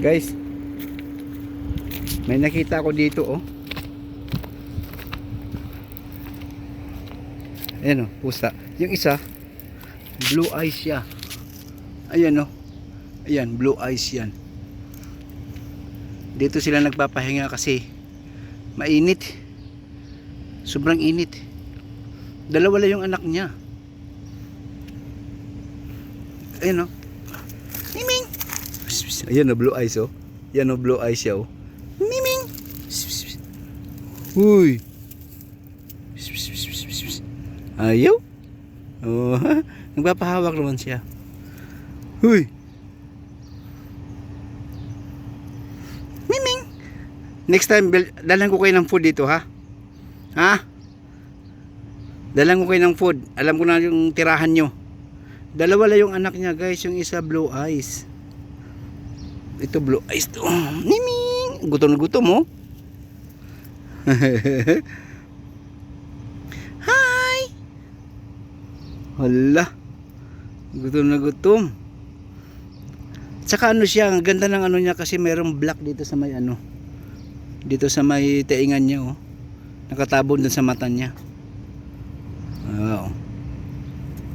Guys, may nakita ako dito oh. Ayan oh, pusa. Yung isa, blue eyes siya. Ayan oh. Ayan, blue eyes yan. Dito sila nagpapahinga kasi mainit. Sobrang init. Dalawa lang yung anak niya. Ayan oh. Miming. Ayan oh, blue eyes oh. Ayan oh, blue eyes siya oh. Miming. Uy. Ayaw. Oh, nagpapahawak naman siya. Huy. Miming. Next time, dalan ko kayo ng food dito ha. Ha? Dalan ko kayo ng food. Alam ko na yung tirahan nyo. Dalawa lang yung anak niya guys. Yung isa blue eyes. Ito blue eyes to. Miming. Gutom na gutom oh. Hi. Hala. Gutom na gutom. Tsaka ano siya, ang ganda ng ano niya kasi mayroong black dito sa may ano. Dito sa may taingan niya oh. Nakatabon dun sa mata niya. Wow.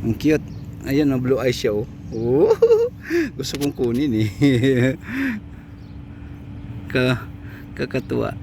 Ang cute. Ayan oh, blue eyes siya oh. Oh. Gusto kong kunin eh. Kakatuwa.